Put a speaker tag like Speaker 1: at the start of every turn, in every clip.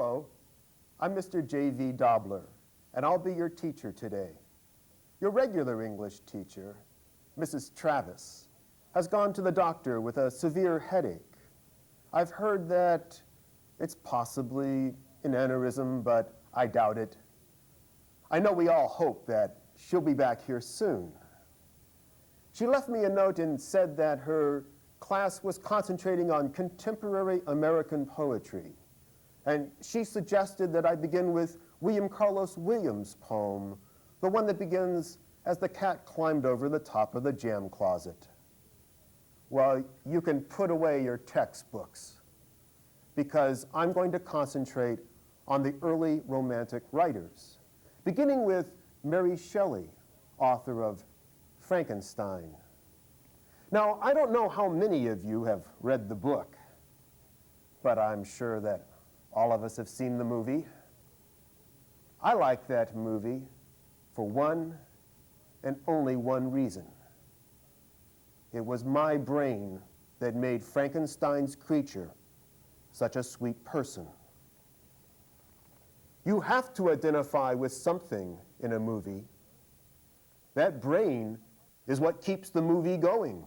Speaker 1: Hello, I'm Mr. J.V. Dobler, and I'll be your teacher today. Your regular English teacher, Mrs. Travis, has gone to the doctor with a severe headache. I've heard that it's possibly an aneurysm, but I doubt it. I know we all hope that she'll be back here soon. She left me a note and said that her class was concentrating on contemporary American poetry. And she suggested that I begin with William Carlos Williams' poem, the one that begins, "As the cat climbed over the top of the jam closet." Well, you can put away your textbooks, because I'm going to concentrate on the early Romantic writers, beginning with Mary Shelley, author of Frankenstein. Now, I don't know how many of you have read the book, but I'm sure that all of us have seen the movie. I like that movie for one and only one reason. It was my brain that made Frankenstein's creature such a sweet person. You have to identify with something in a movie. That brain is what keeps the movie going.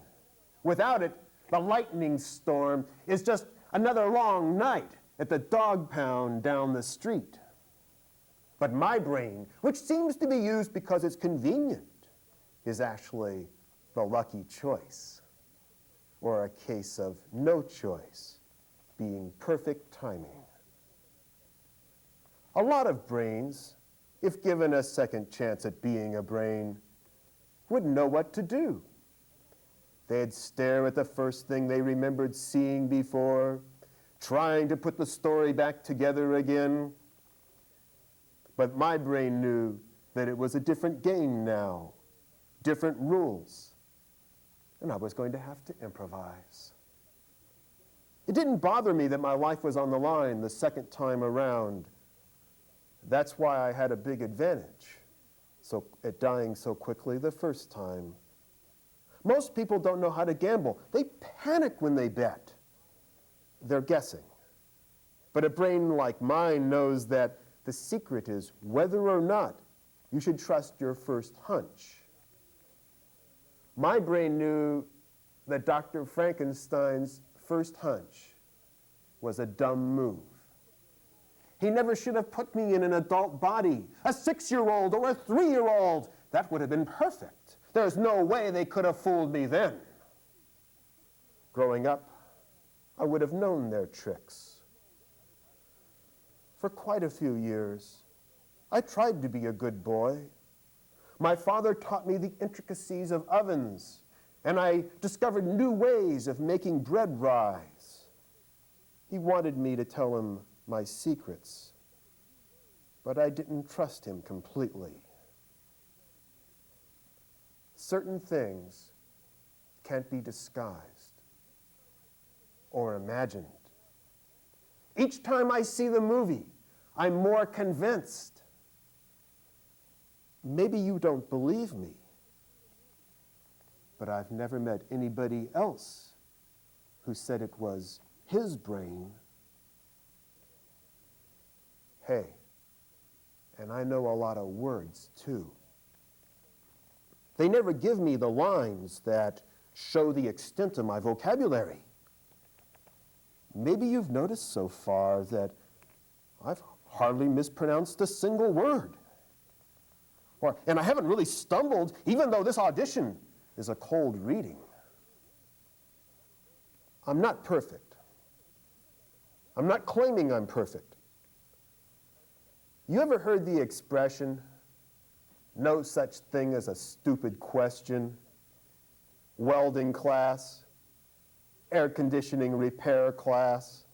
Speaker 1: Without it, the lightning storm is just another long night at the dog pound down the street. But my brain, which seems to be used because it's convenient, is actually the lucky choice, or a case of no choice being perfect timing. A lot of brains, if given a second chance at being a brain, wouldn't know what to do. They'd stare at the first thing they remembered seeing before, trying to put the story back together again. But my brain knew that it was a different game now, different rules, and I was going to have to improvise. It didn't bother me that my life was on the line the second time around. That's why I had a big advantage at dying so quickly the first time. Most people don't know how to gamble. They panic when they bet. They're guessing. But a brain like mine knows that the secret is whether or not you should trust your first hunch. My brain knew that Dr. Frankenstein's first hunch was a dumb move. He never should have put me in an adult body, a 6-year-old or a 3-year-old. That would have been perfect. There's no way they could have fooled me then. Growing up, I would have known their tricks. For quite a few years, I tried to be a good boy. My father taught me the intricacies of ovens, and I discovered new ways of making bread rise. He wanted me to tell him my secrets, but I didn't trust him completely. Certain things can't be disguised or imagined. Each time I see the movie, I'm more convinced. Maybe you don't believe me, but I've never met anybody else who said it was his brain. Hey, and I know a lot of words too. They never give me the lines that show the extent of my vocabulary. Maybe you've noticed so far that I've hardly mispronounced a single word. And I haven't really stumbled, even though this audition is a cold reading. I'm not perfect. I'm not claiming I'm perfect. You ever heard the expression, no such thing as a stupid question? Welding class, air conditioning repair class.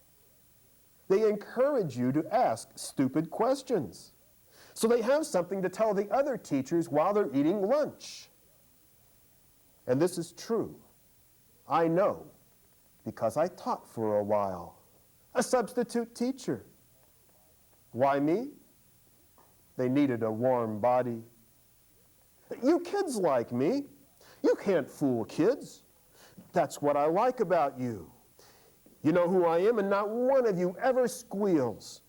Speaker 1: They encourage you to ask stupid questions, so they have something to tell the other teachers while they're eating lunch. And this is true. I know, because I taught for a while, a substitute teacher. Why me? They needed a warm body. You kids like me. You can't fool kids. That's what I like about you. You know who I am, and not one of you ever squeals.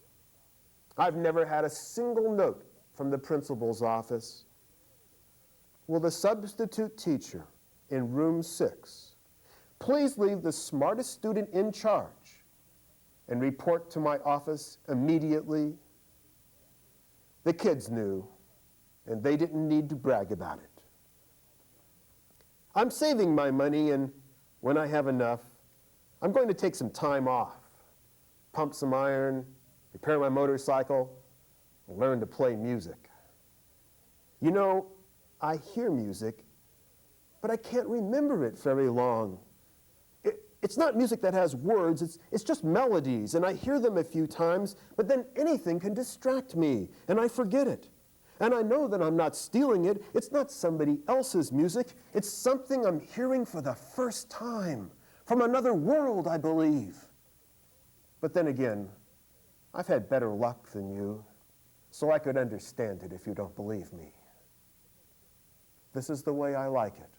Speaker 1: I've never had a single note from the principal's office. Will the substitute teacher in room 6 please leave the smartest student in charge and report to my office immediately? The kids knew, and they didn't need to brag about it. I'm saving my money, and when I have enough, I'm going to take some time off, pump some iron, repair my motorcycle, and learn to play music. You know, I hear music, but I can't remember it very long. It's not music that has words, it's just melodies, and I hear them a few times, but then anything can distract me, and I forget it. And I know that I'm not stealing it. It's not somebody else's music. It's something I'm hearing for the first time, from another world, I believe. But then again, I've had better luck than you, so I could understand it if you don't believe me. This is the way I like it.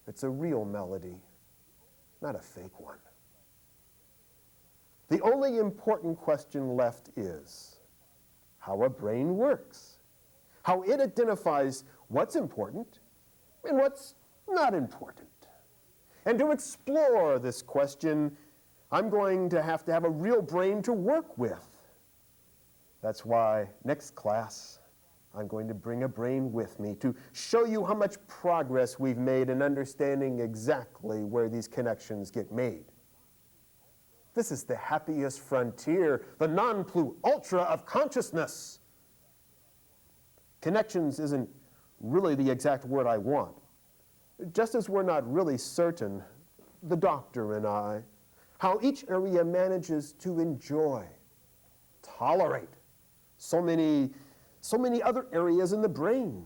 Speaker 1: It's a real melody, not a fake one. The only important question left is how a brain works, how it identifies what's important and what's not important. And to explore this question, I'm going to have a real brain to work with. That's why next class, I'm going to bring a brain with me to show you how much progress we've made in understanding exactly where these connections get made. This is the happiest frontier, the non plus ultra of consciousness. Connections isn't really the exact word I want. Just as we're not really certain, the doctor and I, how each area manages to enjoy, tolerate so many other areas in the brain.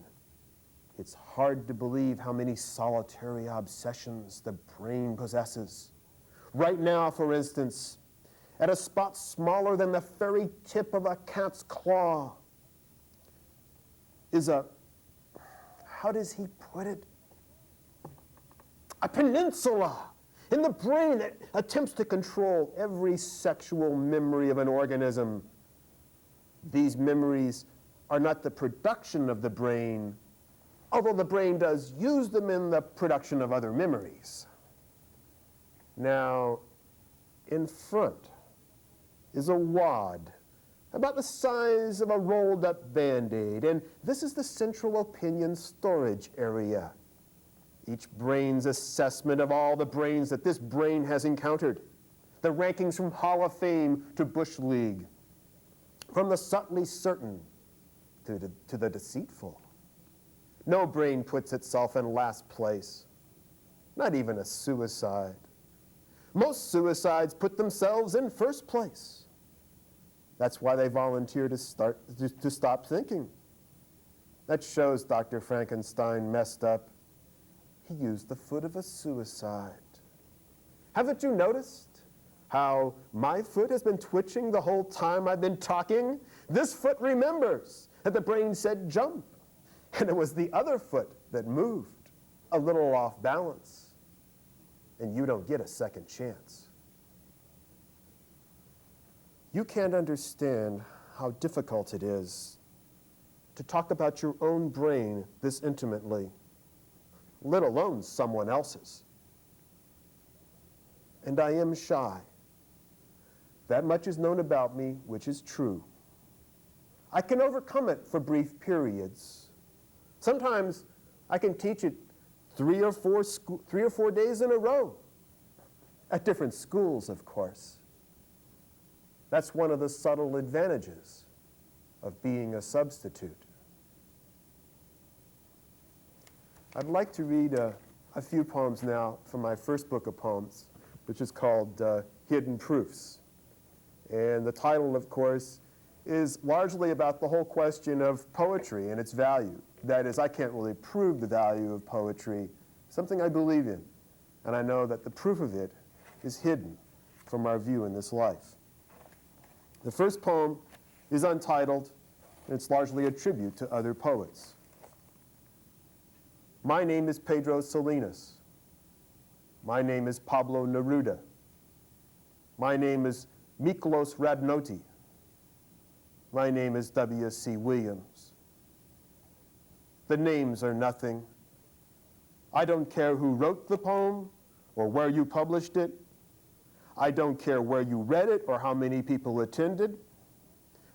Speaker 1: It's hard to believe how many solitary obsessions the brain possesses. Right now, for instance, at a spot smaller than the very tip of a cat's claw is how does he put it? A peninsula in the brain that attempts to control every sexual memory of an organism. These memories are not the production of the brain, although the brain does use them in the production of other memories. Now, in front is a wad about the size of a rolled-up Band-Aid, and this is the central opinion storage area. Each brain's assessment of all the brains that this brain has encountered, the rankings from Hall of Fame to Bush League, from the subtly certain to the deceitful. No brain puts itself in last place, not even a suicide. Most suicides put themselves in first place. That's why they volunteer to stop thinking. That shows Dr. Frankenstein messed up. He used the foot of a suicide. Haven't you noticed how my foot has been twitching the whole time I've been talking? This foot remembers that the brain said jump, and it was the other foot that moved, a little off balance. And you don't get a second chance. You can't understand how difficult it is to talk about your own brain this intimately, let alone someone else's. And I am shy. That much is known about me, which is true. I can overcome it for brief periods. Sometimes I can teach it 3 or 4 days in a row, at different schools, of course. That's one of the subtle advantages of being a substitute. I'd like to read a few poems now from my first book of poems, which is called Hidden Proofs. And the title, of course, is largely about the whole question of poetry and its value. That is, I can't really prove the value of poetry, something I believe in. And I know that the proof of it is hidden from our view in this life. The first poem is untitled, and it's largely a tribute to other poets. My name is Pedro Salinas. My name is Pablo Neruda. My name is Miklos Radnoti. My name is W.C. Williams. The names are nothing. I don't care who wrote the poem or where you published it. I don't care where you read it or how many people attended.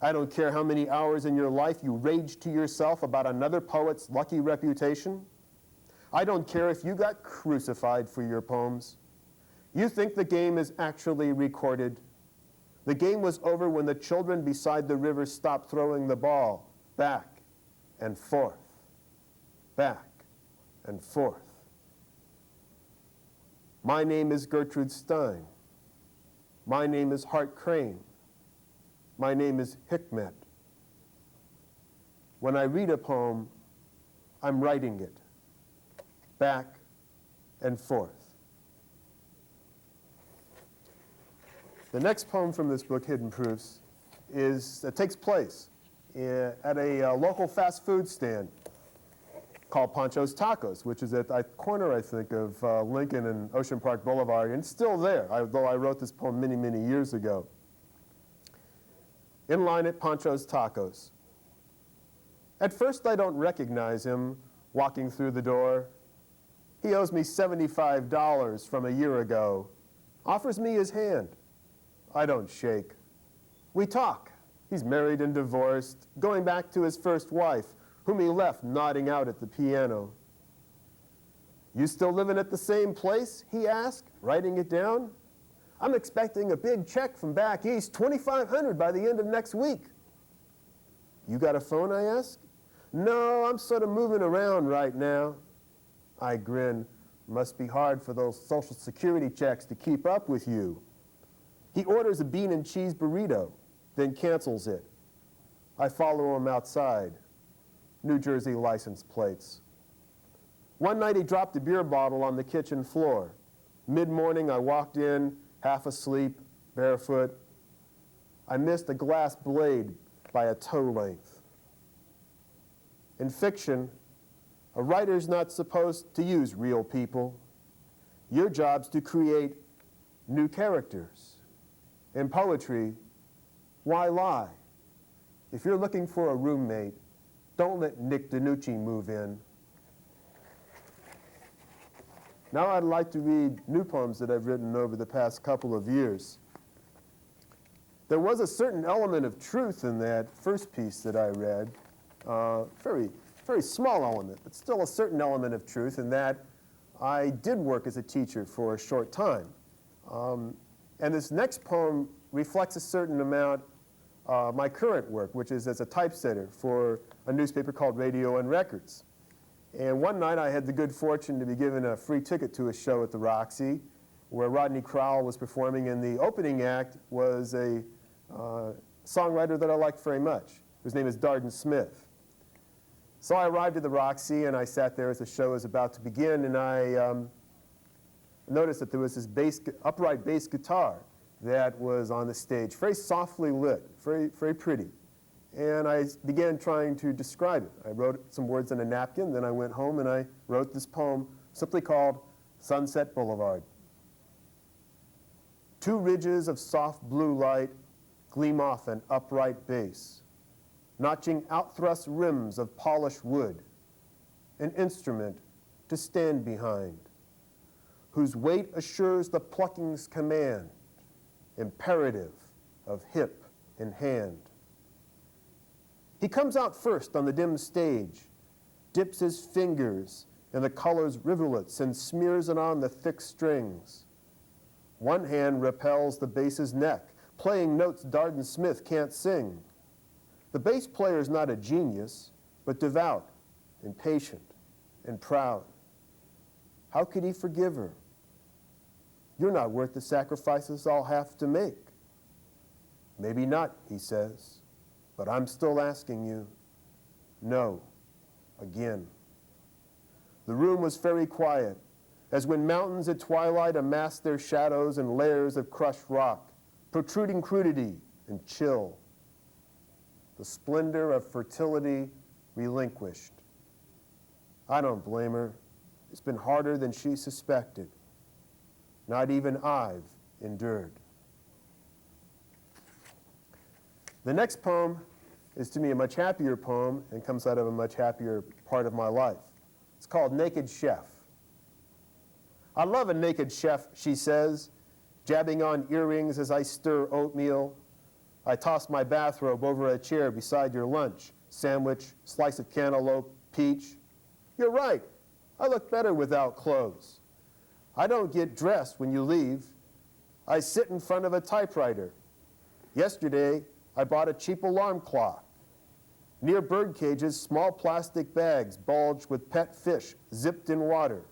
Speaker 1: I don't care how many hours in your life you raged to yourself about another poet's lucky reputation. I don't care if you got crucified for your poems. You think the game is actually recorded. The game was over when the children beside the river stopped throwing the ball back and forth, back and forth. My name is Gertrude Stein. My name is Hart Crane. My name is Hikmet. When I read a poem, I'm writing it, back and forth. The next poem from this book, Hidden Proofs, takes place at a local fast food stand called Pancho's Tacos, which is at the corner, I think, of Lincoln and Ocean Park Boulevard, and it's still there, although I wrote this poem many, many years ago. In line at Pancho's Tacos. At first, I don't recognize him walking through the door. He owes me $75 from a year ago, offers me his hand. I don't shake. We talk. He's married and divorced, going back to his first wife, whom he left nodding out at the piano. You still living at the same place? He asked, writing it down. I'm expecting a big check from back east, $2,500 by the end of next week. You got a phone, I ask? No, I'm sort of moving around right now. I grin. Must be hard for those Social Security checks to keep up with you. He orders a bean and cheese burrito, then cancels it. I follow him outside. New Jersey license plates. One night he dropped a beer bottle on the kitchen floor. Mid-morning I walked in, half asleep, barefoot. I missed a glass blade by a toe length. In fiction, a writer's not supposed to use real people. Your job's to create new characters. In poetry, why lie? If you're looking for a roommate, don't let Nick DiNucci move in. Now I'd like to read new poems that I've written over the past couple of years. There was a certain element of truth in that first piece that I read, very small element, but still a certain element of truth in that I did work as a teacher for a short time. And this next poem reflects a certain amount my current work, which is as a typesetter for a newspaper called Radio and Records. And one night I had the good fortune to be given a free ticket to a show at the Roxy, where Rodney Crowell was performing, and the opening act was a songwriter that I liked very much, whose name is Darden Smith. So I arrived at the Roxy, and I sat there as the show was about to begin, and I noticed that there was this upright bass guitar that was on the stage, very softly lit, very, very pretty. And I began trying to describe it. I wrote some words on a napkin, then I went home and I wrote this poem simply called Sunset Boulevard. Two ridges of soft blue light gleam off an upright base, notching outthrust rims of polished wood, an instrument to stand behind, whose weight assures the plucking's command, imperative of hip and hand. He comes out first on the dim stage, dips his fingers in the color's rivulets and smears it on the thick strings. One hand repels the bass's neck, playing notes Darden Smith can't sing. The bass player is not a genius, but devout and patient and proud. How could he forgive her? You're not worth the sacrifices I'll have to make. Maybe not, he says, but I'm still asking you. No, again. The room was very quiet, as when mountains at twilight amassed their shadows and layers of crushed rock, protruding crudity and chill. The splendor of fertility relinquished. I don't blame her. It's been harder than she suspected. Not even I've endured. The next poem is to me a much happier poem and comes out of a much happier part of my life. It's called Naked Chef. I love a naked chef, she says, jabbing on earrings as I stir oatmeal. I toss my bathrobe over a chair beside your lunch, sandwich, slice of cantaloupe, peach. You're right, I look better without clothes. I don't get dressed when you leave. I sit in front of a typewriter. Yesterday, I bought a cheap alarm clock. Near bird cages, small plastic bags bulged with pet fish zipped in water.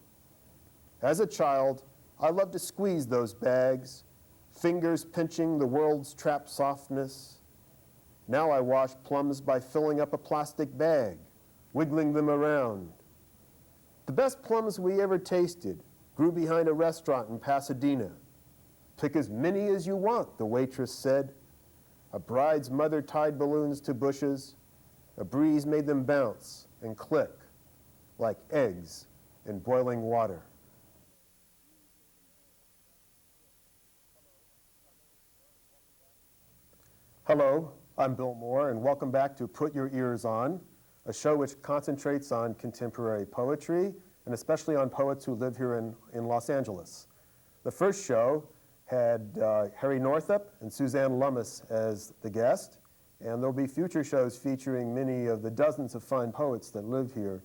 Speaker 1: As a child, I loved to squeeze those bags, fingers pinching the world's trapped softness. Now I wash plums by filling up a plastic bag, wiggling them around. The best plums we ever tasted grew behind a restaurant in Pasadena. Pick as many as you want, the waitress said. A bride's mother tied balloons to bushes. A breeze made them bounce and click like eggs in boiling water. Hello, I'm Bill Mohr, and welcome back to Put Your Ears On, a show which concentrates on contemporary poetry, and especially on poets who live here in Los Angeles. The first show had Harry Northup and Suzanne Lummis as the guest, and there'll be future shows featuring many of the dozens of fine poets that live here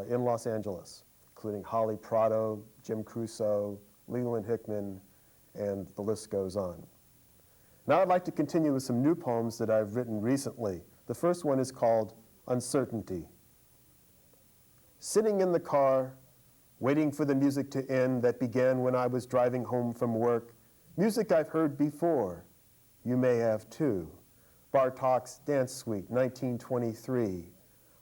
Speaker 1: in Los Angeles, including Holly Prado, Jim Crusoe, Leland Hickman, and the list goes on. Now I'd like to continue with some new poems that I've written recently. The first one is called Uncertainty. Sitting in the car, waiting for the music to end that began when I was driving home from work, music I've heard before, you may have too. Bartok's Dance Suite, 1923.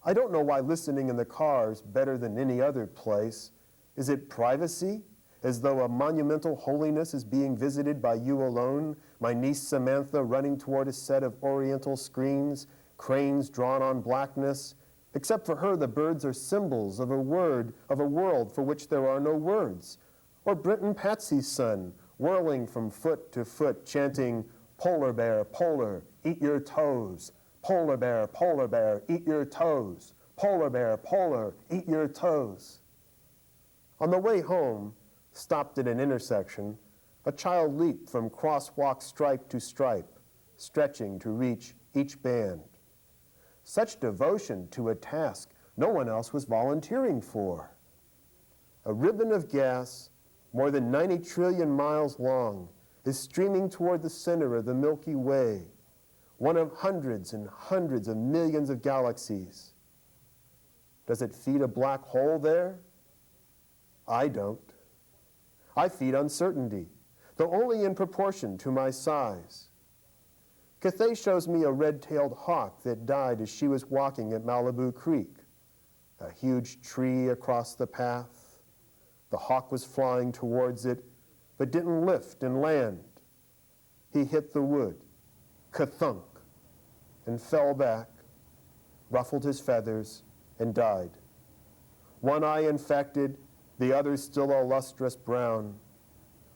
Speaker 1: I don't know why listening in the car is better than any other place. Is it privacy? As though a monumental holiness is being visited by you alone, my niece Samantha running toward a set of oriental screens, cranes drawn on blackness. Except for her, the birds are symbols of a word, of a world for which there are no words. Or Brenton Patsy's son, whirling from foot to foot, chanting, polar bear, eat your toes. Polar bear, eat your toes. Polar bear, eat your toes. On the way home, stopped at an intersection, a child leaped from crosswalk stripe to stripe, stretching to reach each band. Such devotion to a task no one else was volunteering for. A ribbon of gas, more than 90 trillion miles long, is streaming toward the center of the Milky Way, one of hundreds and hundreds of millions of galaxies. Does it feed a black hole there? I don't. I feed uncertainty, though only in proportion to my size. Cathay shows me a red-tailed hawk that died as she was walking at Malibu Creek. A huge tree across the path. The hawk was flying towards it, but didn't lift and land. He hit the wood, ka-thunk, and fell back, ruffled his feathers, and died. One eye infected, the other still a lustrous brown.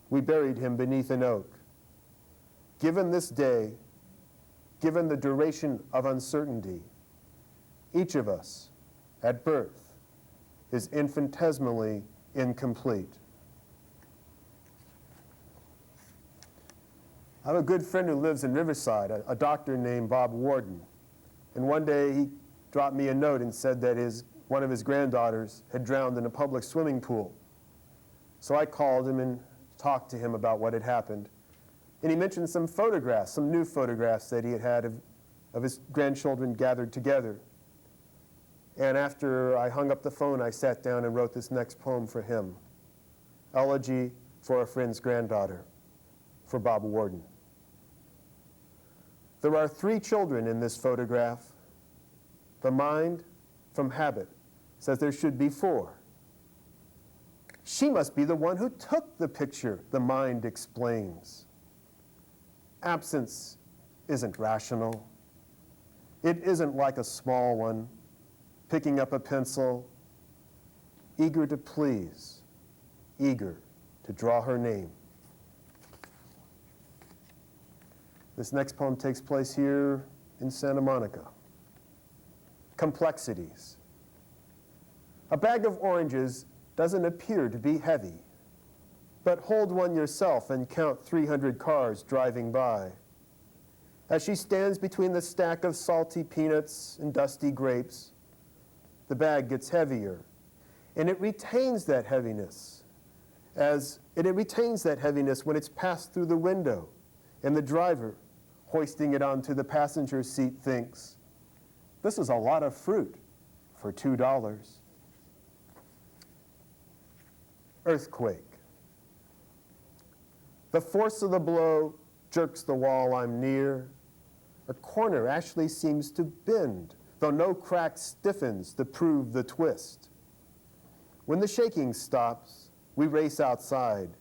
Speaker 1: We buried him beneath an oak. Given this day, given the duration of uncertainty, each of us, at birth, is infinitesimally incomplete. I have a good friend who lives in Riverside, a doctor named Bob Warden. And one day he dropped me a note and said that one of his granddaughters had drowned in a public swimming pool. So I called him and talked to him about what had happened. And he mentioned some photographs, some new photographs that he had had of his grandchildren gathered together. And after I hung up the phone, I sat down and wrote this next poem for him. Elegy for a Friend's Granddaughter, for Bob Warden. There are 3 children in this photograph. The mind, from habit, says there should be 4. She must be the one who took the picture, the mind explains. Absence isn't rational. It isn't like a small one, picking up a pencil, eager to please, eager to draw her name. This next poem takes place here in Santa Monica. Complexities. A bag of oranges doesn't appear to be heavy, but hold one yourself and count 300 cars driving by. As she stands between the stack of salty peanuts and dusty grapes, the bag gets heavier, and it retains that heaviness when it's passed through the window, and the driver, hoisting it onto the passenger seat, thinks, "This is a lot of fruit for $2. Earthquake. The force of the blow jerks the wall I'm near. A corner actually seems to bend, though no crack stiffens to prove the twist. When the shaking stops, we race outside.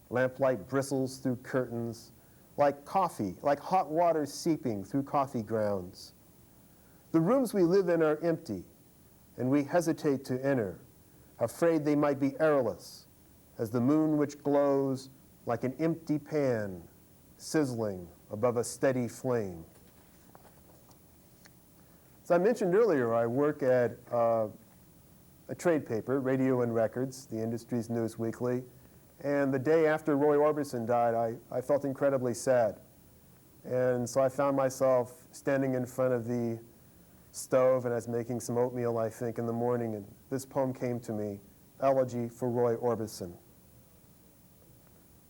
Speaker 1: Lamplight bristles through curtains, like hot water seeping through coffee grounds. The rooms we live in are empty, and we hesitate to enter, afraid they might be airless, as the moon which glows like an empty pan, sizzling above a steady flame. As I mentioned earlier, I work at a trade paper, Radio and Records, the industry's news weekly, and the day after Roy Orbison died, I felt incredibly sad. And so I found myself standing in front of the stove, and I was making some oatmeal, I think, in the morning, and this poem came to me, Elegy for Roy Orbison.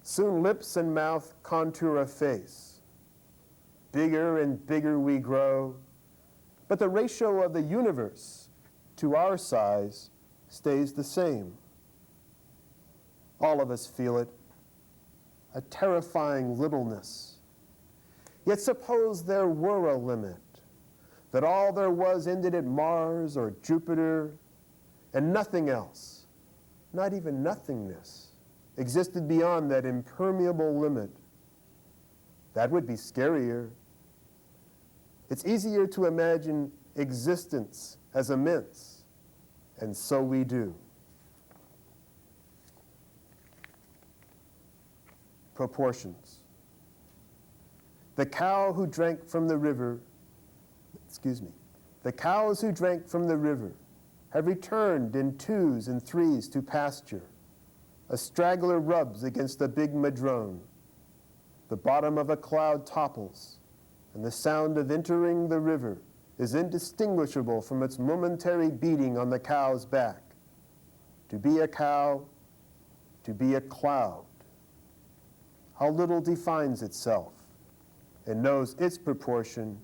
Speaker 1: Soon lips and mouth contour a face. Bigger and bigger we grow, but the ratio of the universe to our size stays the same. All of us feel it, a terrifying littleness. Yet suppose there were a limit, that all there was ended at Mars or Jupiter, and nothing else, not even nothingness, existed beyond that impermeable limit. That would be scarier. It's easier to imagine existence as immense, and so we do. Proportions. The cow who drank from the river, the cows who drank from the river have returned in 2s and 3s to pasture. A straggler rubs against a big madrone. The bottom of a cloud topples, and the sound of entering the river is indistinguishable from its momentary beating on the cow's back. To be a cow, to be a cloud. How little defines itself and knows its proportion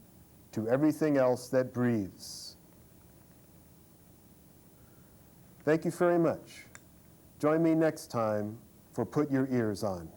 Speaker 1: to everything else that breathes. Thank you very much. Join me next time for Put Your Ears On.